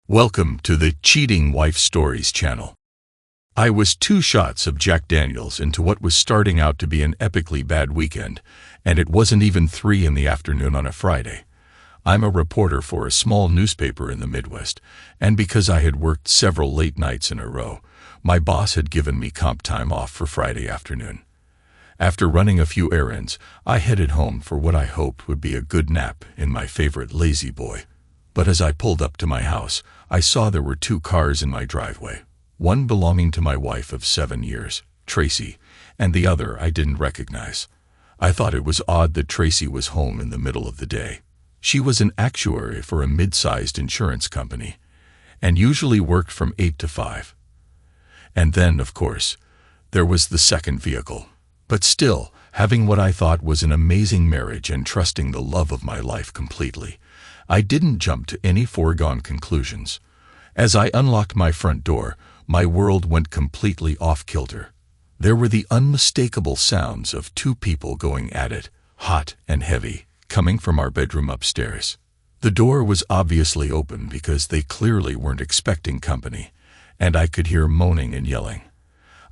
Welcome to the Cheating Wife Stories channel. I was 2 shots of Jack Daniels into what was starting out to be an epically bad weekend, and it wasn't even 3 in the afternoon on a Friday. I'm a reporter for a small newspaper in the Midwest, and because I had worked several late nights in a row, my boss had given me comp time off for Friday afternoon. After running a few errands, I headed home for what I hoped would be a good nap in my favorite lazy boy. But as I pulled up to my house, I saw there were 2 cars in my driveway, one belonging to my wife of 7 years, Tracy, and the other I didn't recognize. I thought it was odd that Tracy was home in the middle of the day. She was an actuary for a mid-sized insurance company, and usually worked from 8 to 5. And then, of course, there was the second vehicle. But still, having what I thought was an amazing marriage and trusting the love of my life completely, I didn't jump to any foregone conclusions. As I unlocked my front door, my world went completely off-kilter. There were the unmistakable sounds of 2 people going at it, hot and heavy, coming from our bedroom upstairs. The door was obviously open because they clearly weren't expecting company, and I could hear moaning and yelling.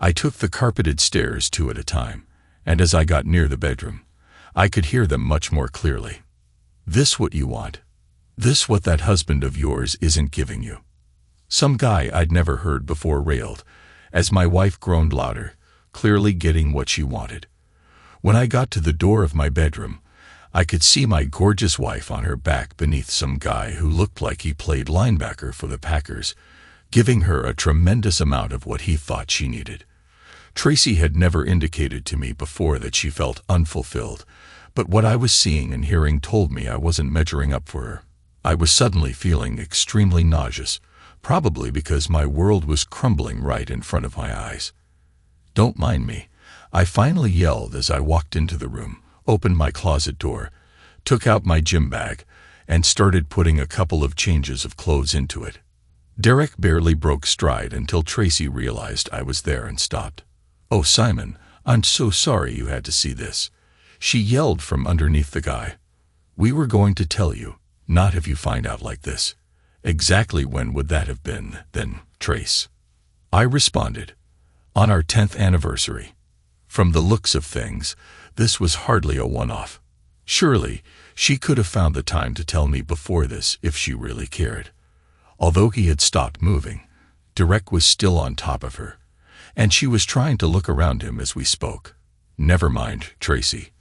I took the carpeted stairs 2 at a time, and as I got near the bedroom, I could hear them much more clearly. "This what you want? This what that husband of yours isn't giving you?" Some guy I'd never heard before railed, as my wife groaned louder, clearly getting what she wanted. When I got to the door of my bedroom, I could see my gorgeous wife on her back beneath some guy who looked like he played linebacker for the Packers, giving her a tremendous amount of what he thought she needed. Tracy had never indicated to me before that she felt unfulfilled, but what I was seeing and hearing told me I wasn't measuring up for her. I was suddenly feeling extremely nauseous, probably because my world was crumbling right in front of my eyes. "Don't mind me," I finally yelled as I walked into the room, opened my closet door, took out my gym bag, and started putting a couple of changes of clothes into it. Derek barely broke stride until Tracy realized I was there and stopped. "Oh, Simon, I'm so sorry you had to see this," she yelled from underneath the guy. "We were going to tell you, not if you find out like this." "Exactly when would that have been, then, Trace?" I responded. "On our 10th anniversary. From the looks of things, this was hardly a one-off. Surely, she could have found the time to tell me before this if she really cared." Although he had stopped moving, Derek was still on top of her, and she was trying to look around him as we spoke. "Never mind, Tracy.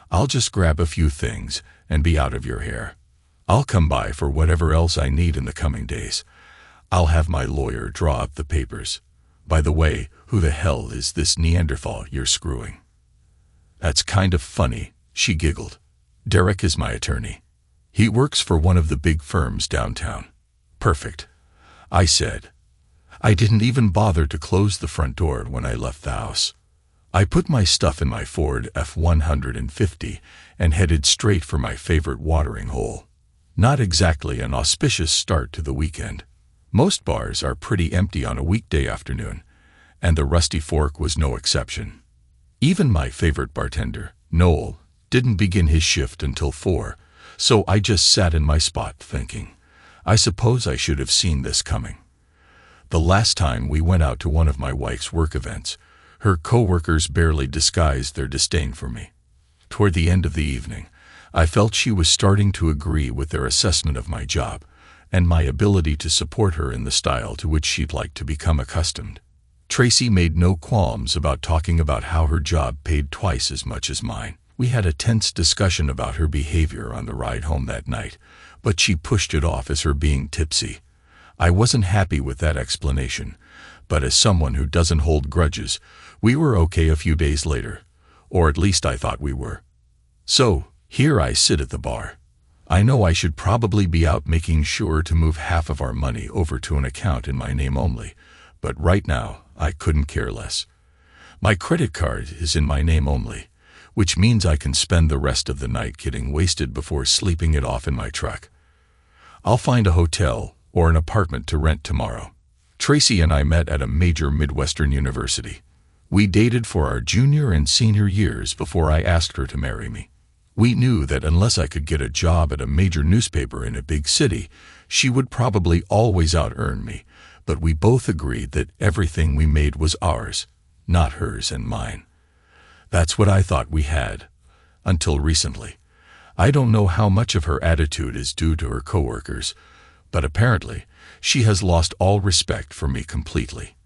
I'll just grab a few things and be out of your hair. I'll come by for whatever else I need in the coming days. I'll have my lawyer draw up the papers. By the way, who the hell is this Neanderthal you're screwing?" "That's kind of funny," she giggled. "Derek is my attorney. He works for one of the big firms downtown." "Perfect," I said. I didn't even bother to close the front door when I left the house. I put my stuff in my Ford F-150 and headed straight for my favorite watering hole. Not exactly an auspicious start to the weekend. Most bars are pretty empty on a weekday afternoon, and the Rusty Fork was no exception. Even my favorite bartender, Noel, didn't begin his shift until 4, so I just sat in my spot thinking, I suppose I should have seen this coming. The last time we went out to one of my wife's work events, her coworkers barely disguised their disdain for me. Toward the end of the evening, I felt she was starting to agree with their assessment of my job and my ability to support her in the style to which she'd like to become accustomed. Tracy made no qualms about talking about how her job paid twice as much as mine. We had a tense discussion about her behavior on the ride home that night, but she pushed it off as her being tipsy. I wasn't happy with that explanation, but as someone who doesn't hold grudges, we were okay a few days later, or at least I thought we were. So, here I sit at the bar. I know I should probably be out making sure to move half of our money over to an account in my name only, but right now, I couldn't care less. My credit card is in my name only, which means I can spend the rest of the night getting wasted before sleeping it off in my truck. I'll find a hotel or an apartment to rent tomorrow. Tracy and I met at a major Midwestern university. We dated for our junior and senior years before I asked her to marry me. We knew that unless I could get a job at a major newspaper in a big city, She would probably always out-earn me, but we both agreed that everything we made was ours, not hers and mine. That's what I thought we had, until recently. I don't know how much of her attitude is due to her coworkers, but apparently she has lost all respect for me completely.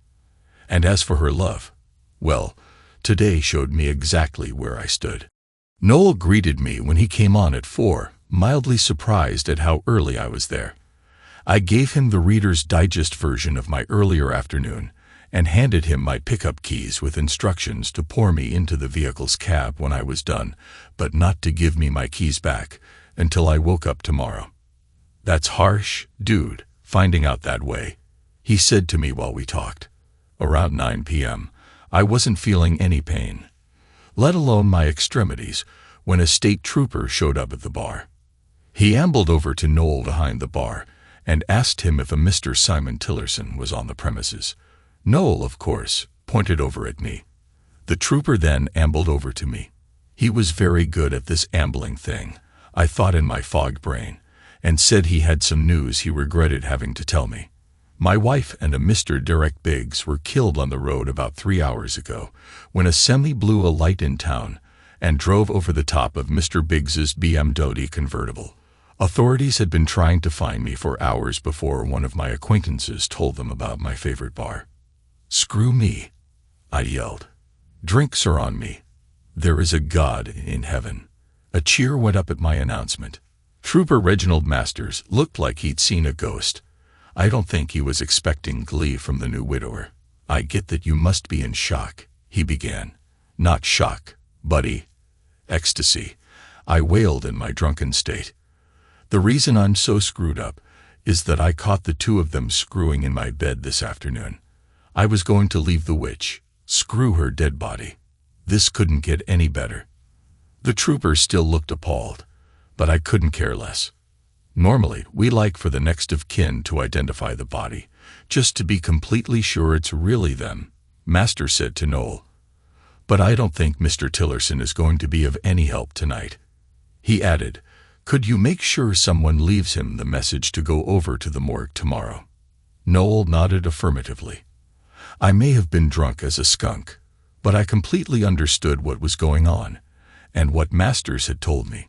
And as for her love, well, today showed me exactly where I stood. Noel greeted me when he came on at 4, mildly surprised at how early I was there. I gave him the Reader's Digest version of my earlier afternoon and handed him my pickup keys with instructions to pour me into the vehicle's cab when I was done, but not to give me my keys back until I woke up tomorrow. "That's harsh, dude, finding out that way," he said to me while we talked. Around 9 p.m., I wasn't feeling any pain, let alone my extremities, when a state trooper showed up at the bar. He ambled over to Noel behind the bar and asked him if a Mr. Simon Tillerson was on the premises. Noel, of course, pointed over at me. The trooper then ambled over to me. He was very good at this ambling thing, I thought in my fogged brain, and said he had some news he regretted having to tell me. My wife and a Mr. Derek Biggs were killed on the road about 3 hours ago when a semi blew a light in town and drove over the top of Mr. Biggs's BMW convertible. Authorities had been trying to find me for hours before one of my acquaintances told them about my favorite bar. "Screw me," I yelled. "Drinks are on me. There is a God in heaven." A cheer went up at my announcement. Trooper Reginald Masters looked like he'd seen a ghost. I don't think he was expecting glee from the new widower. "I get that you must be in shock," he began. "Not shock, buddy. Ecstasy," I wailed in my drunken state. "The reason I'm so screwed up is that I caught the two of them screwing in my bed this afternoon. I was going to leave the witch, screw her dead body. This couldn't get any better." The trooper still looked appalled, but I couldn't care less. "Normally, we like for the next of kin to identify the body, just to be completely sure it's really them," Master said to Noel. "But I don't think Mr. Tillerson is going to be of any help tonight." He added, "Could you make sure someone leaves him the message to go over to the morgue tomorrow?" Noel nodded affirmatively. I may have been drunk as a skunk, but I completely understood what was going on and what Masters had told me.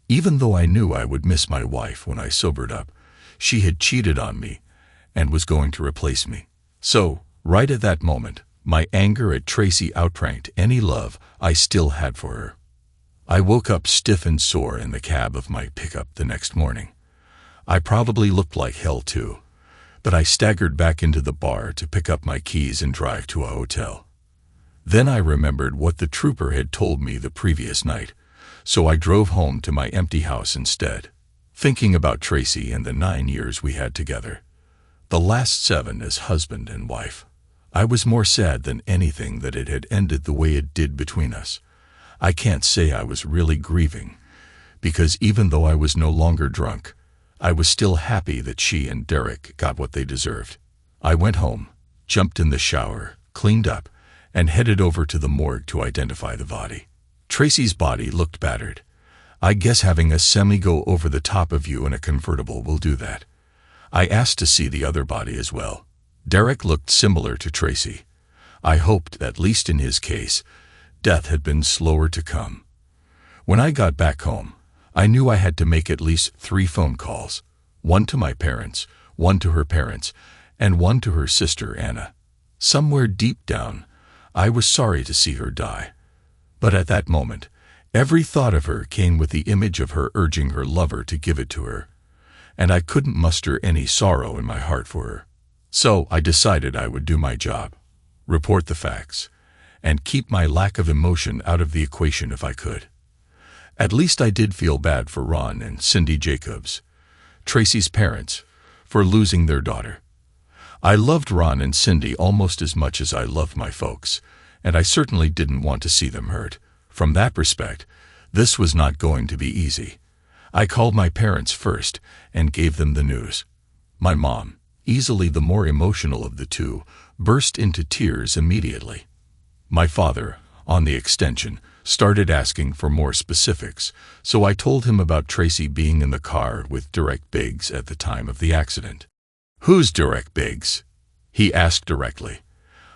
Even though I knew I would miss my wife when I sobered up, she had cheated on me and was going to replace me. So, right at that moment, my anger at Tracy outpranked any love I still had for her. I woke up stiff and sore in the cab of my pickup the next morning. I probably looked like hell too, but I staggered back into the bar to pick up my keys and drive to a hotel. Then I remembered what the trooper had told me the previous night, so I drove home to my empty house instead, thinking about Tracy and the 9 years we had together. The last 7 as husband and wife. I was more sad than anything that it had ended the way it did between us. I can't say I was really grieving, because even though I was no longer drunk, I was still happy that she and Derek got what they deserved. I went home, jumped in the shower, cleaned up, and headed over to the morgue to identify the body. Tracy's body looked battered. I guess having a semi go over the top of you in a convertible will do that. I asked to see the other body as well. Derek looked similar to Tracy. I hoped, at least in his case, death had been slower to come. When I got back home, I knew I had to make at least 3 phone calls, one to my parents, one to her parents, and one to her sister Anna. Somewhere deep down, I was sorry to see her die. But at that moment, every thought of her came with the image of her urging her lover to give it to her, and I couldn't muster any sorrow in my heart for her. So I decided I would do my job, report the facts, and keep my lack of emotion out of the equation if I could. At least I did feel bad for Ron and Cindy Jacobs, Tracy's parents, for losing their daughter. I loved Ron and Cindy almost as much as I loved my folks, and I certainly didn't want to see them hurt. From that respect, this was not going to be easy. I called my parents first and gave them the news. My mom, easily the more emotional of the two, burst into tears immediately. My father, on the extension, started asking for more specifics, so I told him about Tracy being in the car with Derek Biggs at the time of the accident. "Who's Derek Biggs?" he asked directly.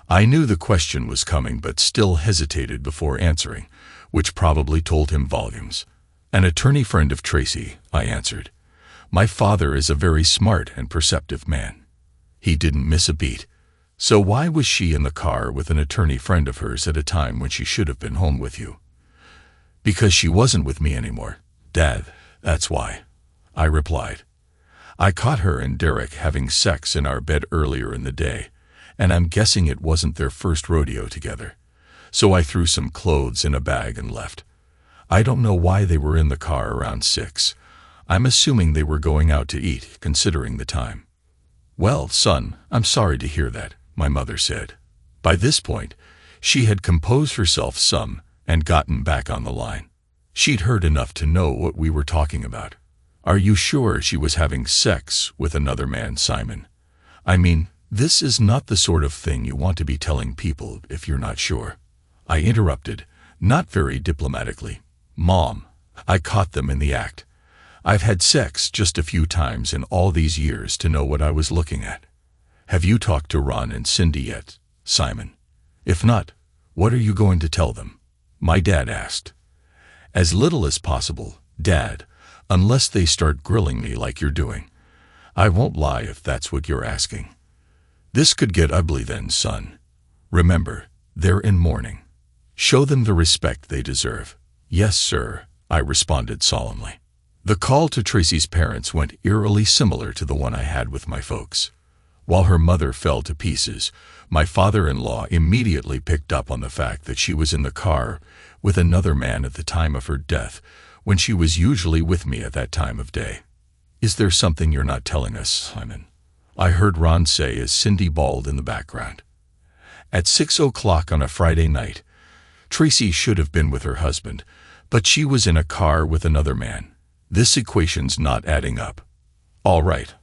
I knew the question was coming but still hesitated before answering, which probably told him volumes. "An attorney friend of Tracy," I answered. "My father is a very smart and perceptive man." He didn't miss a beat. "So why was she in the car with an attorney friend of hers at a time when she should have been home with you?" "Because she wasn't with me anymore, Dad, that's why," I replied. "I caught her and Derek having sex in our bed earlier in the day, and I'm guessing it wasn't their first rodeo together. So I threw some clothes in a bag and left. I don't know why they were in the car around 6. I'm assuming they were going out to eat, considering the time." "Well, son, I'm sorry to hear that," my mother said. By this point, she had composed herself some and gotten back on the line. She'd heard enough to know what we were talking about. "Are you sure she was having sex with another man, Simon? I mean, this is not the sort of thing you want to be telling people if you're not sure." I interrupted, not very diplomatically. "Mom, I caught them in the act. I've had sex just a few times in all these years to know what I was looking at. Have you talked to Ron and Cindy yet, Simon? If not, what are you going to tell them?" my dad asked. "As little as possible, Dad, unless they start grilling me like you're doing. I won't lie if that's what you're asking." "This could get ugly then, son. Remember, they're in mourning. Show them the respect they deserve." "Yes, sir," I responded solemnly. The call to Tracy's parents went eerily similar to the one I had with my folks. While her mother fell to pieces, my father-in-law immediately picked up on the fact that she was in the car with another man at the time of her death, when she was usually with me at that time of day. "Is there something you're not telling us, Simon?" I heard Ron say as Cindy bawled in the background. At 6 o'clock on a Friday night, Tracy should have been with her husband, but she was in a car with another man. This equation's not adding up. All right.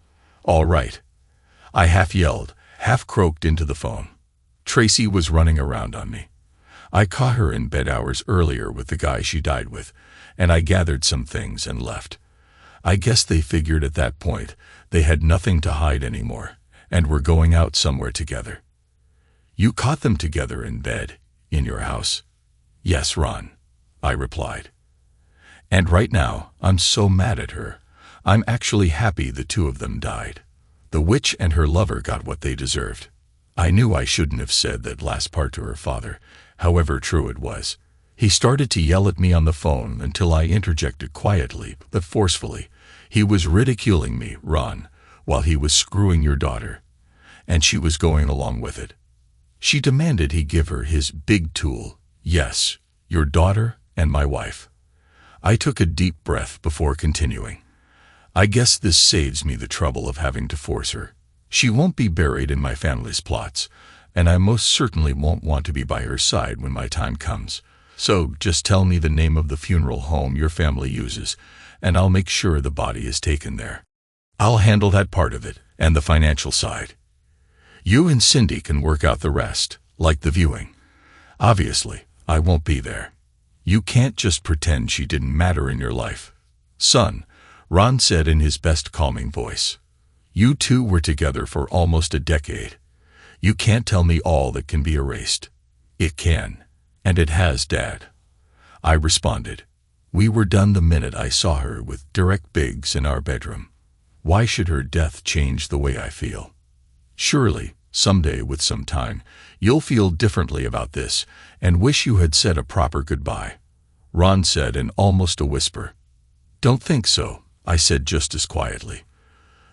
I half yelled, half croaked into the phone. Tracy was running around on me. I caught her in bed hours earlier with the guy she died with, and I gathered some things and left. I guess they figured at that point they had nothing to hide anymore, and were going out somewhere together. "You caught them together in bed, in your house?" "Yes, Ron," I replied. "And right now, I'm so mad at her. I'm actually happy the two of them died. The witch and her lover got what they deserved." I knew I shouldn't have said that last part to her father, however true it was. He started to yell at me on the phone until I interjected quietly but forcefully. "He was ridiculing me, Ron, while he was screwing your daughter." And she was going along with it. She demanded he give her his big tool. "Yes, your daughter and my wife." I took a deep breath before continuing. "I guess this saves me the trouble of having to force her. She won't be buried in my family's plots, and I most certainly won't want to be by her side when my time comes. So just tell me the name of the funeral home your family uses, and I'll make sure the body is taken there. I'll handle that part of it, and the financial side. You and Cindy can work out the rest, like the viewing. Obviously, I won't be there. You can't just pretend she didn't matter in your life." "Son," Ron said in his best calming voice, "you two were together for almost a decade. You can't tell me all that can be erased." "It can, and it has, Dad," I responded. "We were done the minute I saw her with Derek Biggs in our bedroom. Why should her death change the way I feel? Surely, someday with some time, you'll feel differently about this and wish you had said a proper goodbye," Ron said in almost a whisper. "Don't think so," I said just as quietly.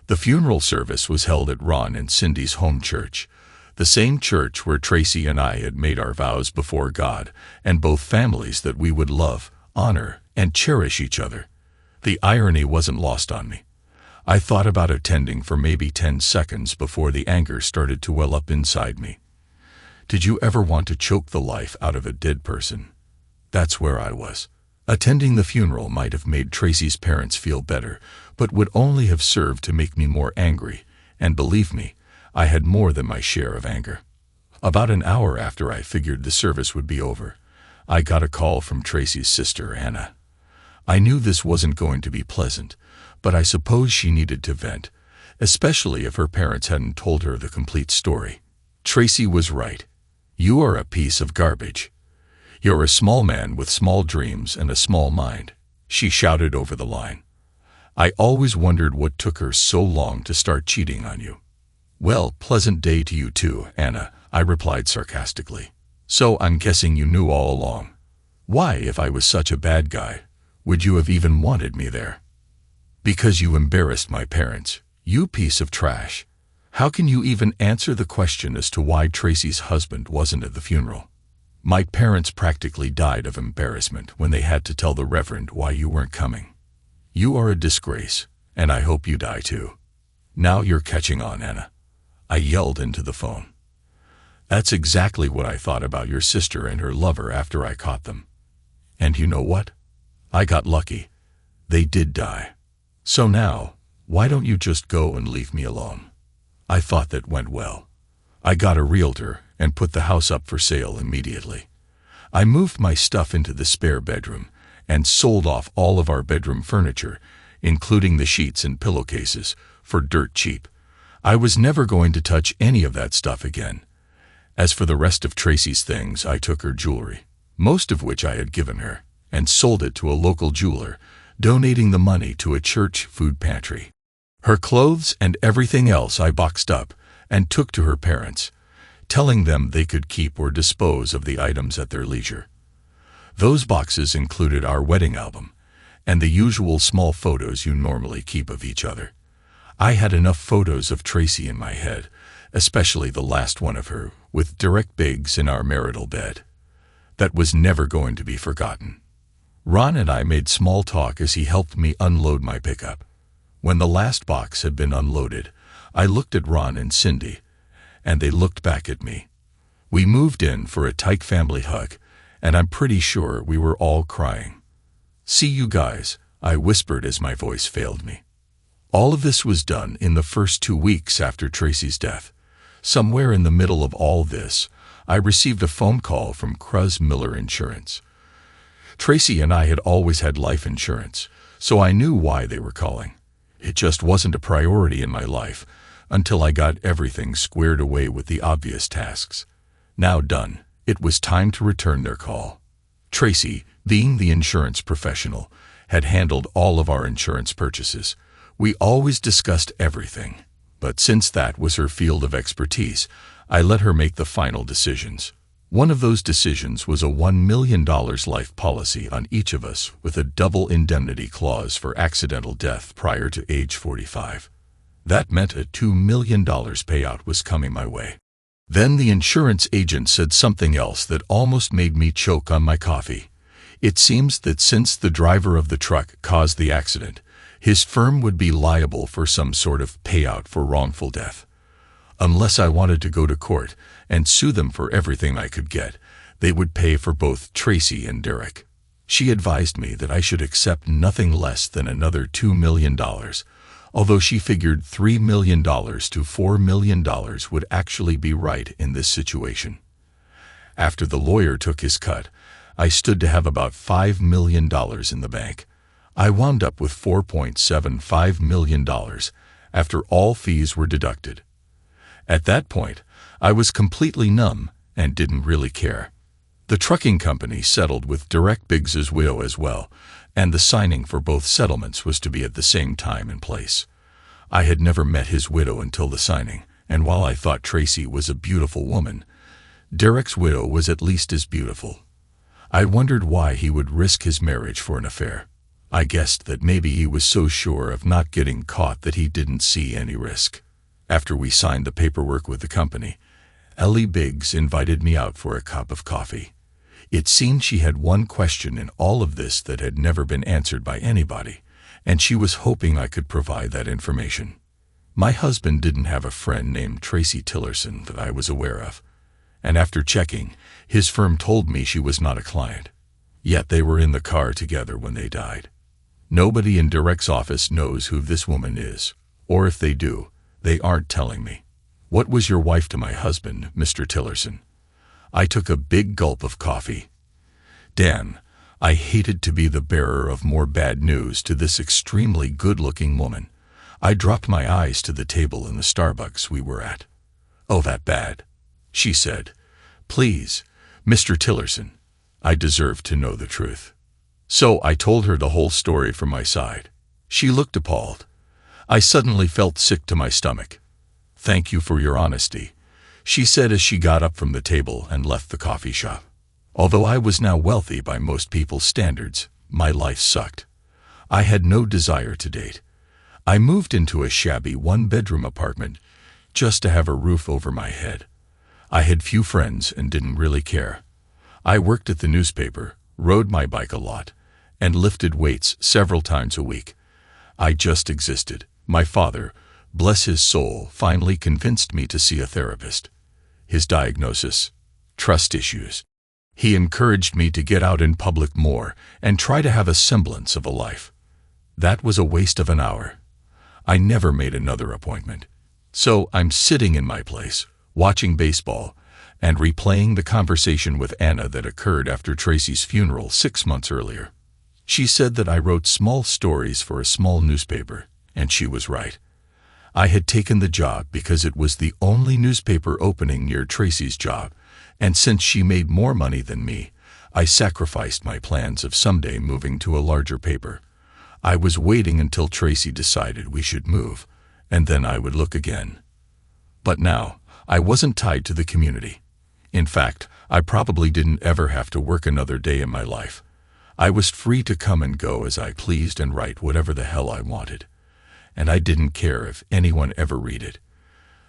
The funeral service was held at Ron and Cindy's home church, the same church where Tracy and I had made our vows before God and both families that we would love, honor, and cherish each other. The irony wasn't lost on me. I thought about attending for maybe 10 seconds before the anger started to well up inside me. Did you ever want to choke the life out of a dead person? That's where I was. Attending the funeral might have made Tracy's parents feel better, but would only have served to make me more angry, and believe me, I had more than my share of anger. About an hour after I figured the service would be over, I got a call from Tracy's sister, Anna. I knew this wasn't going to be pleasant, but I suppose she needed to vent, especially if her parents hadn't told her the complete story. Tracy was right. You are a piece of garbage. You're a small man with small dreams and a small mind, she shouted over the line. I always wondered what took her so long to start cheating on you. Well, pleasant day to you too, Anna, I replied sarcastically. So I'm guessing you knew all along. Why, if I was such a bad guy, would you have even wanted me there? Because you embarrassed my parents, you piece of trash. How can you even answer the question as to why Tracy's husband wasn't at the funeral? My parents practically died of embarrassment when they had to tell the Reverend why you weren't coming. You are a disgrace, and I hope you die too. Now you're catching on, Anna, I yelled into the phone. That's exactly what I thought about your sister and her lover after I caught them. And you know what? I got lucky. They did die. So now, why don't you just go and leave me alone? I thought that went well. I got a realtor and put the house up for sale immediately. I moved my stuff into the spare bedroom and sold off all of our bedroom furniture, including the sheets and pillowcases, for dirt cheap. I was never going to touch any of that stuff again. As for the rest of Tracy's things, I took her jewelry, most of which I had given her, and sold it to a local jeweler, donating the money to a church food pantry. Her clothes and everything else I boxed up and took to her parents, telling them they could keep or dispose of the items at their leisure. Those boxes included our wedding album and the usual small photos you normally keep of each other. I had enough photos of Tracy in my head, especially the last one of her, with direct Biggs in our marital bed. That was never going to be forgotten. Ron and I made small talk as he helped me unload my pickup. When the last box had been unloaded, I looked at Ron and Cindy, and they looked back at me. We moved in for a tight family hug, and I'm pretty sure we were all crying. See you guys, I whispered as my voice failed me. All of this was done in the first 2 weeks after Tracy's death. Somewhere in the middle of all this, I received a phone call from Cruz Miller Insurance. Tracy and I had always had life insurance, so I knew why they were calling. It just wasn't a priority in my life until I got everything squared away with the obvious tasks. Now done, it was time to return their call. Tracy, being the insurance professional, had handled all of our insurance purchases. We always discussed everything, but since that was her field of expertise, I let her make the final decisions. One of those decisions was a $1 million life policy on each of us with a double indemnity clause for accidental death prior to age 45. That meant a $2 million payout was coming my way. Then the insurance agent said something else that almost made me choke on my coffee. It seems that since the driver of the truck caused the accident, his firm would be liable for some sort of payout for wrongful death. Unless I wanted to go to court and sue them for everything I could get, they would pay for both Tracy and Derek. She advised me that I should accept nothing less than another $2 million, although she figured $3 million to $4 million would actually be right in this situation. After the lawyer took his cut, I stood to have about $5 million in the bank. I wound up with $4.75 million after all fees were deducted. At that point, I was completely numb and didn't really care. The trucking company settled with Derek Biggs's widow as well, and the signing for both settlements was to be at the same time and place. I had never met his widow until the signing, and while I thought Tracy was a beautiful woman, Derek's widow was at least as beautiful. I wondered why he would risk his marriage for an affair. I guessed that maybe he was so sure of not getting caught that he didn't see any risk. After we signed the paperwork with the company, Ellie Biggs invited me out for a cup of coffee. It seemed she had one question in all of this that had never been answered by anybody, and she was hoping I could provide that information. My husband didn't have a friend named Tracy Tillerson that I was aware of, and after checking, his firm told me she was not a client. Yet they were in the car together when they died. Nobody in Derek's office knows who this woman is, or if they do, they aren't telling me. What was your wife to my husband, Mr. Tillerson? I took a big gulp of coffee. Dan, I hated to be the bearer of more bad news to this extremely good-looking woman. I dropped my eyes to the table in the Starbucks we were at. "Oh, that bad," she said. "Please, Mr. Tillerson, I deserve to know the truth." So I told her the whole story from my side. She looked appalled. I suddenly felt sick to my stomach. "Thank you for your honesty," she said as she got up from the table and left the coffee shop. Although I was now wealthy by most people's standards, my life sucked. I had no desire to date. I moved into a shabby one-bedroom apartment just to have a roof over my head. I had few friends and didn't really care. I worked at the newspaper, rode my bike a lot, and lifted weights several times a week. I just existed. My father, bless his soul, finally convinced me to see a therapist. His diagnosis: trust issues. He encouraged me to get out in public more and try to have a semblance of a life. That was a waste of an hour. I never made another appointment. So I'm sitting in my place, watching baseball, and replaying the conversation with Anna that occurred after Tracy's funeral 6 months earlier. She said that I wrote small stories for a small newspaper, and she was right. I had taken the job because it was the only newspaper opening near Tracy's job, and since she made more money than me, I sacrificed my plans of someday moving to a larger paper. I was waiting until Tracy decided we should move, and then I would look again. But now, I wasn't tied to the community. In fact, I probably didn't ever have to work another day in my life. I was free to come and go as I pleased and write whatever the hell I wanted. And I didn't care if anyone ever read it.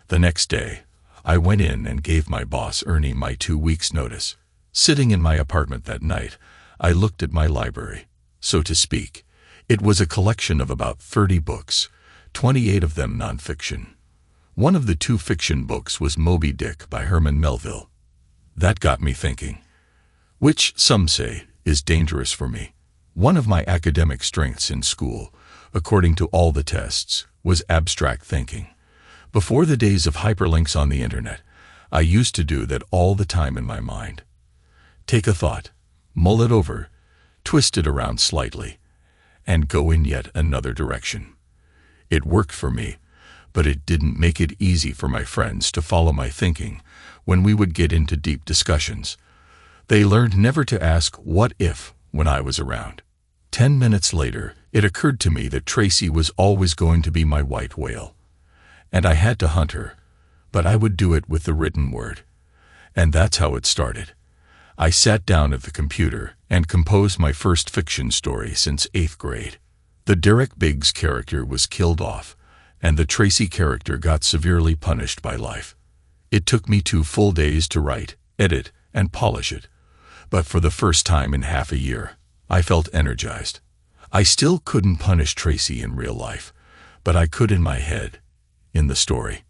The next day, I went in and gave my boss Ernie my 2 weeks' notice. Sitting in my apartment that night, I looked at my library, so to speak. It was a collection of about 30 books, 28 of them nonfiction. One of the 2 fiction books was Moby Dick by Herman Melville. That got me thinking, which, some say, is dangerous for me. One of my academic strengths in school, according to all the tests, was abstract thinking. Before the days of hyperlinks on the internet, I used to do that all the time in my mind. Take a thought, mull it over, twist it around slightly, and go in yet another direction. It worked for me, but it didn't make it easy for my friends to follow my thinking when we would get into deep discussions. They learned never to ask what if when I was around. 10 minutes later, it occurred to me that Tracy was always going to be my white whale. And I had to hunt her, but I would do it with the written word. And that's how it started. I sat down at the computer and composed my first fiction story since 8th grade. The Derek Biggs character was killed off, and the Tracy character got severely punished by life. It took me 2 full days to write, edit, and polish it. But for the first time in half a year, I felt energized. I still couldn't punish Tracy in real life, but I could in my head, in the story.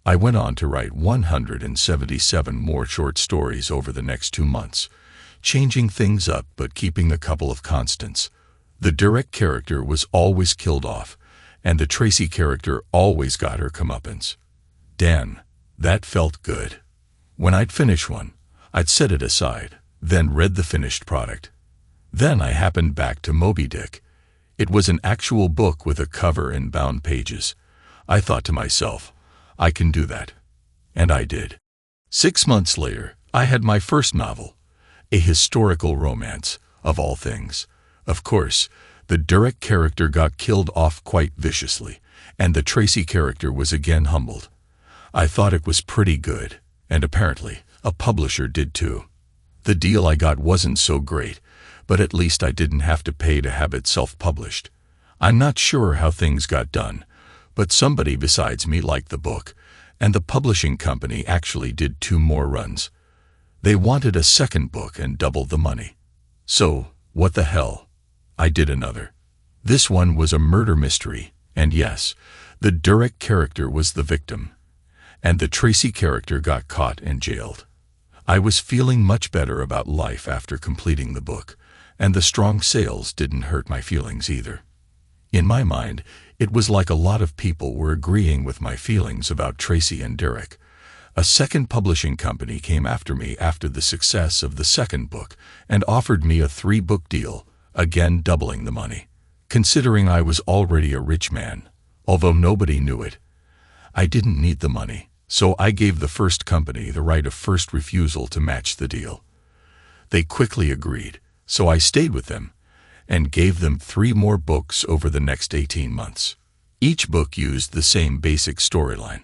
I went on to write 177 more short stories over the next 2 months, changing things up but keeping a couple of constants. The Derek character was always killed off, and the Tracy character always got her comeuppance. Dan, that felt good. When I'd finish one, I'd set it aside, then read the finished product. Then I happened back to Moby Dick. It was an actual book with a cover and bound pages. I thought to myself, I can do that. And I did. 6 months later, I had my first novel, a historical romance, of all things. Of course, the Derek character got killed off quite viciously, and the Tracy character was again humbled. I thought it was pretty good, and apparently, a publisher did too. The deal I got wasn't so great, but at least I didn't have to pay to have it self-published. I'm not sure how things got done, but somebody besides me liked the book, and the publishing company actually did 2 more runs. They wanted a second book and doubled the money. So, what the hell? I did another. This one was a murder mystery, and yes, the Derek character was the victim, and the Tracy character got caught and jailed. I was feeling much better about life after completing the book, and the strong sales didn't hurt my feelings either. In my mind, it was like a lot of people were agreeing with my feelings about Tracy and Derek. A second publishing company came after me after the success of the second book and offered me a 3-book deal, again doubling the money. Considering I was already a rich man, although nobody knew it, I didn't need the money, so I gave the first company the right of first refusal to match the deal. They quickly agreed, so I stayed with them and gave them 3 more books over the next 18 months. Each book used the same basic storyline,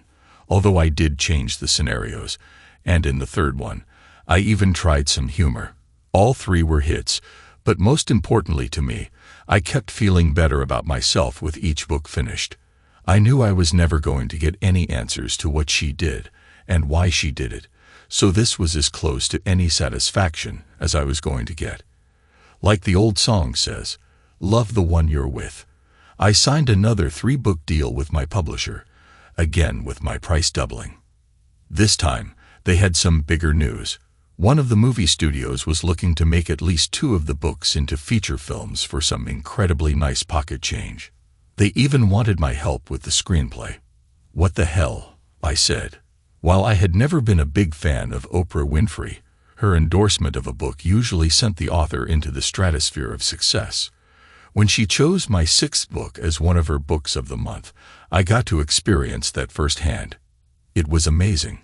although I did change the scenarios, and in the third one, I even tried some humor. All 3 were hits, but most importantly to me, I kept feeling better about myself with each book finished. I knew I was never going to get any answers to what she did and why she did it, so this was as close to any satisfaction as I was going to get. Like the old song says, love the one you're with. I signed another 3-book deal with my publisher, again with my price doubling. This time, they had some bigger news. One of the movie studios was looking to make at least 2 of the books into feature films for some incredibly nice pocket change. They even wanted my help with the screenplay. What the hell, I said. While I had never been a big fan of Oprah Winfrey, her endorsement of a book usually sent the author into the stratosphere of success. When she chose my 6th book as one of her books of the month, I got to experience that firsthand. It was amazing.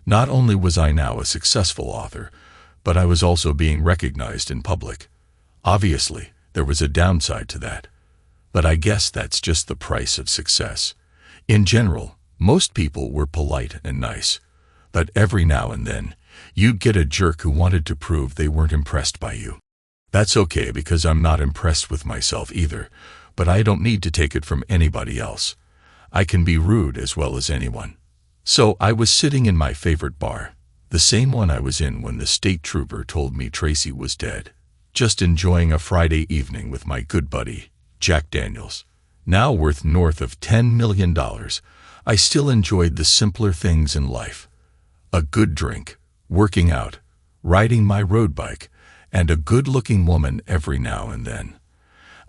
Not only was I now a successful author, but I was also being recognized in public. Obviously, there was a downside to that. But I guess that's just the price of success. In general, most people were polite and nice. But every now and then, you'd get a jerk who wanted to prove they weren't impressed by you. That's okay because I'm not impressed with myself either, but I don't need to take it from anybody else. I can be rude as well as anyone. So I was sitting in my favorite bar, the same one I was in when the state trooper told me Tracy was dead, just enjoying a Friday evening with my good buddy, Jack Daniels. Now worth north of $10 million, I still enjoyed the simpler things in life. A good drink, working out, riding my road bike, and a good-looking woman every now and then.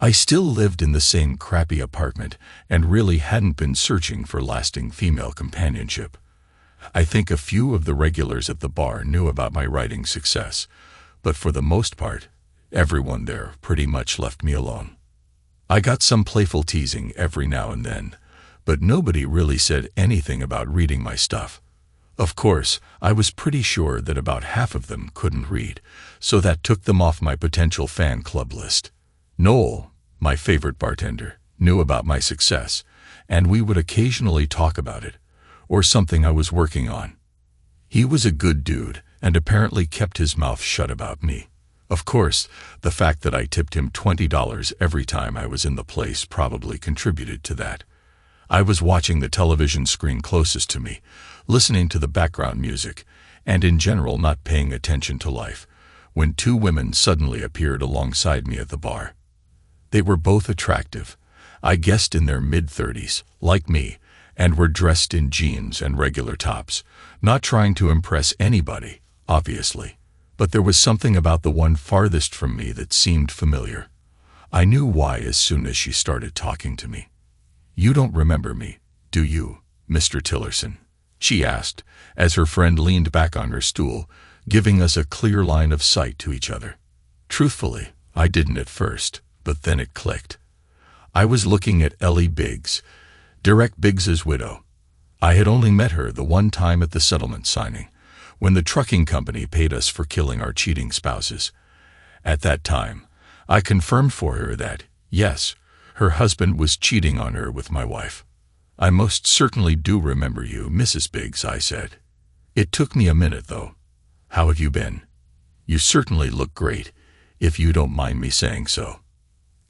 I still lived in the same crappy apartment and really hadn't been searching for lasting female companionship. I think a few of the regulars at the bar knew about my writing success, but for the most part, everyone there pretty much left me alone. I got some playful teasing every now and then, but nobody really said anything about reading my stuff. Of course, I was pretty sure that about half of them couldn't read, so that took them off my potential fan club list. Noel, my favorite bartender, knew about my success, and we would occasionally talk about it, or something I was working on. He was a good dude and apparently kept his mouth shut about me. Of course, the fact that I tipped him $20 every time I was in the place probably contributed to that. I was watching the television screen closest to me, listening to the background music, and in general not paying attention to life, when 2 women suddenly appeared alongside me at the bar. They were both attractive, I guessed in their mid-30s, like me, and were dressed in jeans and regular tops, not trying to impress anybody, obviously. But there was something about the one farthest from me that seemed familiar. I knew why as soon as she started talking to me. "You don't remember me, do you, Mr. Tillerson?" she asked, as her friend leaned back on her stool, giving us a clear line of sight to each other. Truthfully, I didn't at first, but then it clicked. I was looking at Ellie Biggs, Derek Biggs's widow. I had only met her the one time at the settlement signing, when the trucking company paid us for killing our cheating spouses. At that time, I confirmed for her that, yes, her husband was cheating on her with my wife. "I most certainly do remember you, Mrs. Biggs," I said. "It took me a minute, though. How have you been? You certainly look great, if you don't mind me saying so."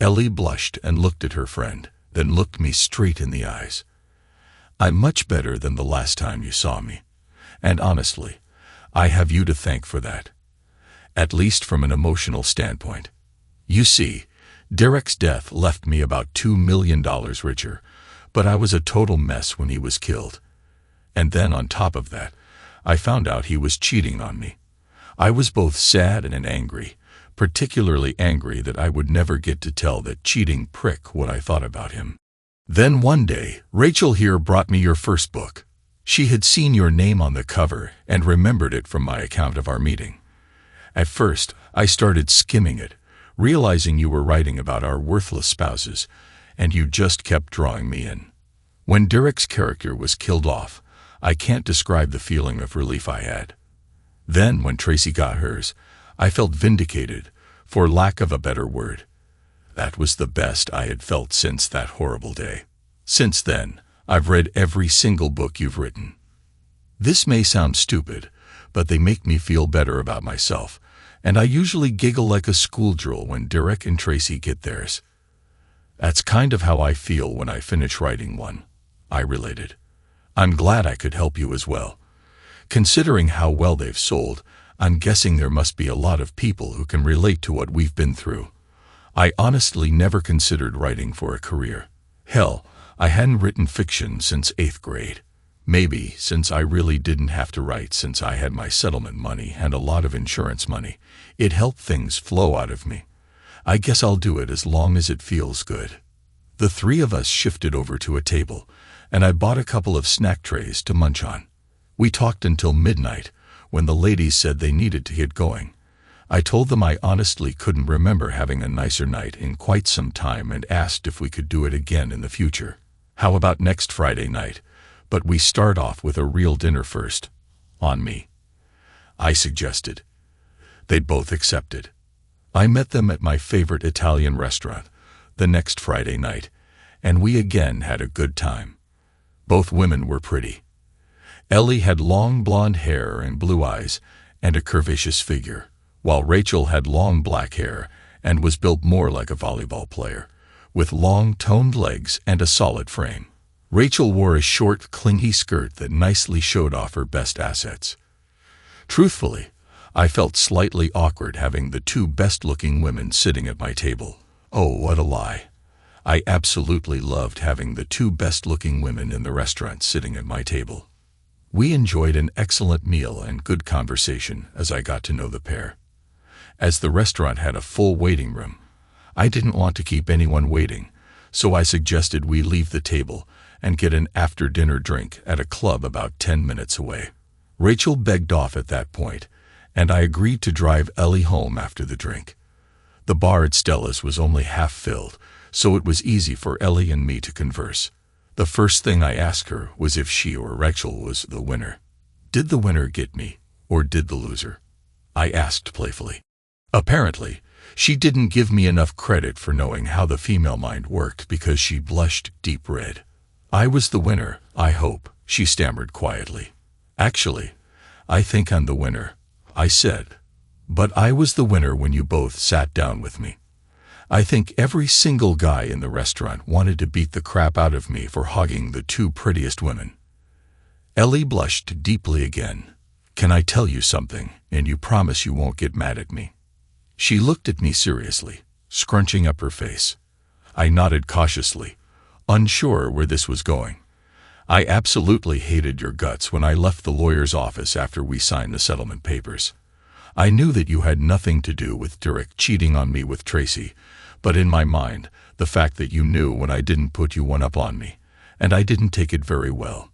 Ellie blushed and looked at her friend, then looked me straight in the eyes. "I'm much better than the last time you saw me, and honestly, I have you to thank for that. At least from an emotional standpoint. You see, Derek's death left me about $2 million richer, but I was a total mess when he was killed. And then on top of that, I found out he was cheating on me. I was both sad and angry, particularly angry that I would never get to tell that cheating prick what I thought about him. Then one day, Rachel here brought me your first book. She had seen your name on the cover and remembered it from my account of our meeting. At first, I started skimming it, realizing you were writing about our worthless spouses, and you just kept drawing me in. When Derek's character was killed off, I can't describe the feeling of relief I had. Then, when Tracy got hers, I felt vindicated, for lack of a better word. That was the best I had felt since that horrible day. Since then, I've read every single book you've written. This may sound stupid, but they make me feel better about myself, and I usually giggle like a schoolgirl when Derek and Tracy get theirs. That's kind of how I feel when I finish writing one, I related. I'm glad I could help you as well. Considering how well they've sold, I'm guessing there must be a lot of people who can relate to what we've been through. I honestly never considered writing for a career. Hell, I hadn't written fiction since 8th grade. Maybe since I really didn't have to write since I had my settlement money and a lot of insurance money, it helped things flow out of me. I guess I'll do it as long as it feels good. The three of us shifted over to a table, and I bought a couple of snack trays to munch on. We talked until midnight, when the ladies said they needed to get going. I told them I honestly couldn't remember having a nicer night in quite some time and asked if we could do it again in the future. How about next Friday night? But we start off with a real dinner first. On me, I suggested. They'd both accepted. I met them at my favorite Italian restaurant the next Friday night, and we again had a good time. Both women were pretty. Ellie had long blonde hair and blue eyes and a curvaceous figure, while Rachel had long black hair and was built more like a volleyball player, with long toned legs and a solid frame. Rachel wore a short, clingy skirt that nicely showed off her best assets. Truthfully, I felt slightly awkward having the two best-looking women sitting at my table. Oh, what a lie. I absolutely loved having the two best-looking women in the restaurant sitting at my table. We enjoyed an excellent meal and good conversation as I got to know the pair. As the restaurant had a full waiting room, I didn't want to keep anyone waiting, so I suggested we leave the table and get an after-dinner drink at a club about 10 minutes away. Rachel begged off at that point, and I agreed to drive Ellie home after the drink. The bar at Stella's was only half filled, so it was easy for Ellie and me to converse. The first thing I asked her was if she or Rachel was the winner. Did the winner get me, or did the loser? I asked playfully. Apparently, she didn't give me enough credit for knowing how the female mind worked because she blushed deep red. I was the winner, I hope, she stammered quietly. Actually, I think I'm the winner, I said. But I was the winner when you both sat down with me. I think every single guy in the restaurant wanted to beat the crap out of me for hogging the two prettiest women. Ellie blushed deeply again. Can I tell you something, and you promise you won't get mad at me? She looked at me seriously, scrunching up her face. I nodded cautiously, unsure where this was going. I absolutely hated your guts when I left the lawyer's office after we signed the settlement papers. I knew that you had nothing to do with Derek cheating on me with Tracy, but in my mind, the fact that you knew when I didn't put you one up on me, and I didn't take it very well.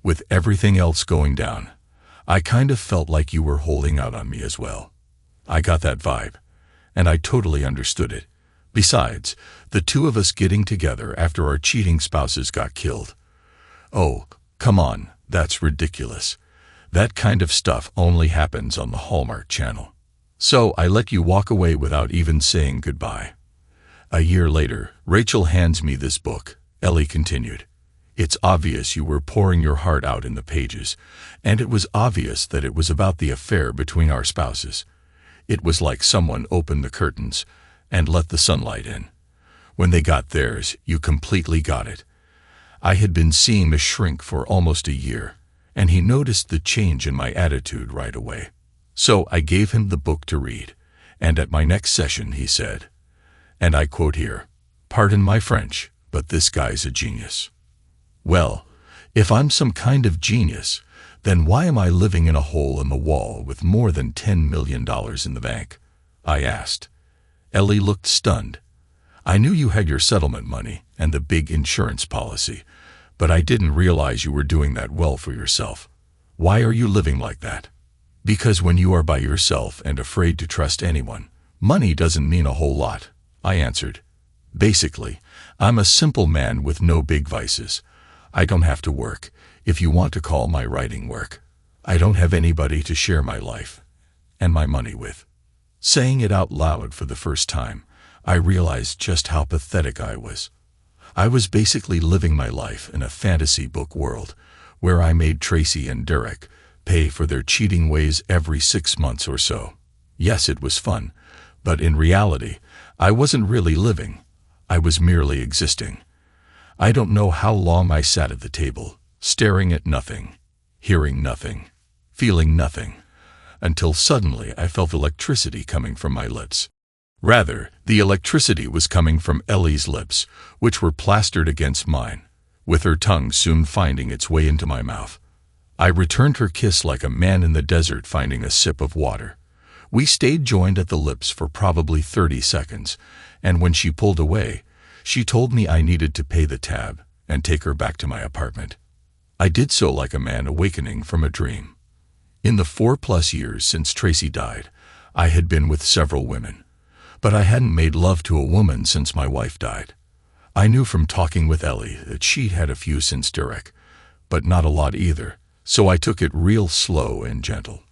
With everything else going down, I kind of felt like you were holding out on me as well. I got that vibe, and I totally understood it. Besides, the two of us getting together after our cheating spouses got killed. Oh, come on, that's ridiculous. That kind of stuff only happens on the Hallmark Channel. So I let you walk away without even saying goodbye. A year later, Rachel hands me this book, Ellie continued. It's obvious you were pouring your heart out in the pages, and it was obvious that it was about the affair between our spouses. It was like someone opened the curtains and let the sunlight in. When they got theirs, you completely got it. I had been seeing the shrink for almost a year, and he noticed the change in my attitude right away. So I gave him the book to read, and at my next session he said, and I quote here, "Pardon my French, but this guy's a genius." Well, if I'm some kind of genius, then why am I living in a hole in the wall with more than $10 million in the bank? I asked. Ellie looked stunned. I knew you had your settlement money and the big insurance policy, But I didn't realize you were doing that well for yourself. Why are you living like that? Because when you are by yourself and afraid to trust anyone, money doesn't mean a whole lot, I answered. Basically, I'm a simple man with no big vices. I don't have to work, if you want to call my writing work. I don't have anybody to share my life and my money with. Saying it out loud for the first time, I realized just how pathetic I was. I was basically living my life in a fantasy book world where I made Tracy and Derek pay for their cheating ways every 6 months or so. Yes, it was fun, but in reality, I wasn't really living. I was merely existing. I don't know how long I sat at the table, staring at nothing, hearing nothing, feeling nothing, until suddenly I felt electricity coming from my lips. Rather, the electricity was coming from Ellie's lips, which were plastered against mine, with her tongue soon finding its way into my mouth. I returned her kiss like a man in the desert finding a sip of water. We stayed joined at the lips for probably 30 seconds, and when she pulled away, she told me I needed to pay the tab and take her back to my apartment. I did so like a man awakening from a dream. In the 4+ years since Tracy died, I had been with several women, but I hadn't made love to a woman since my wife died. I knew from talking with Ellie that she'd had a few since Derek, but not a lot either, so I took it real slow and gentle.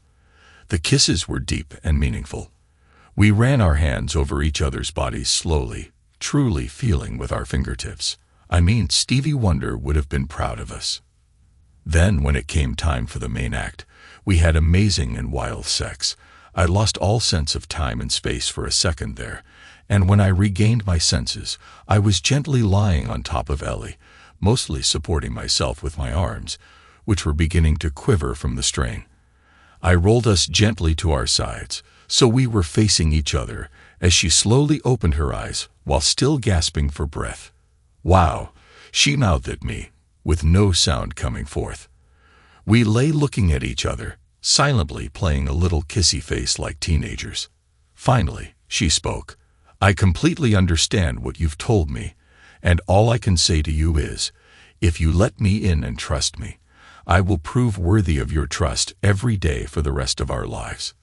The kisses were deep and meaningful. We ran our hands over each other's bodies slowly, truly feeling with our fingertips. I mean, Stevie Wonder would have been proud of us. Then, when it came time for the main act, we had amazing and wild sex. I lost all sense of time and space for a second there, and when I regained my senses, I was gently lying on top of Ellie, mostly supporting myself with my arms, which were beginning to quiver from the strain. I rolled us gently to our sides, so we were facing each other, as she slowly opened her eyes while still gasping for breath. Wow, she mouthed at me, with no sound coming forth. We lay looking at each other, silently playing a little kissy face like teenagers. Finally, she spoke. I completely understand what you've told me, and all I can say to you is, if you let me in and trust me, I will prove worthy of your trust every day for the rest of our lives.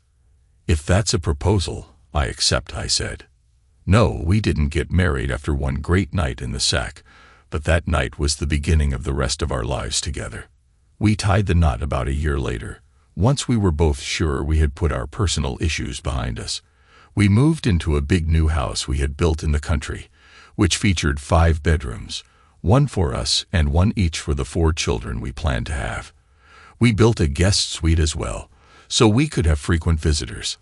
If that's a proposal, I accept, I said. No, we didn't get married after one great night in the sack, but that night was the beginning of the rest of our lives together. We tied the knot about a year later. Once we were both sure we had put our personal issues behind us, we moved into a big new house we had built in the country, which featured 5 bedrooms, one for us and one each for the 4 children we planned to have. We built a guest suite as well, so we could have frequent visitors.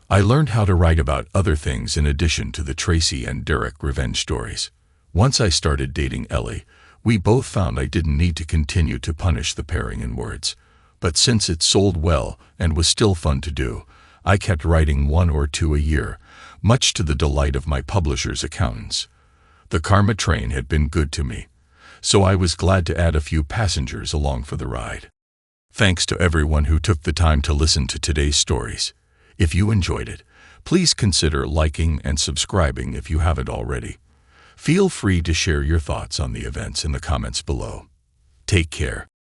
I learned how to write about other things in addition to the Tracy and Derek revenge stories. Once I started dating Ellie, we both found I didn't need to continue to punish the pairing in words. But since it sold well and was still fun to do, I kept writing 1 or 2 a year, much to the delight of my publisher's accountants. The karma train had been good to me, so I was glad to add a few passengers along for the ride. Thanks to everyone who took the time to listen to today's stories. If you enjoyed it, please consider liking and subscribing if you haven't already. Feel free to share your thoughts on the events in the comments below. Take care.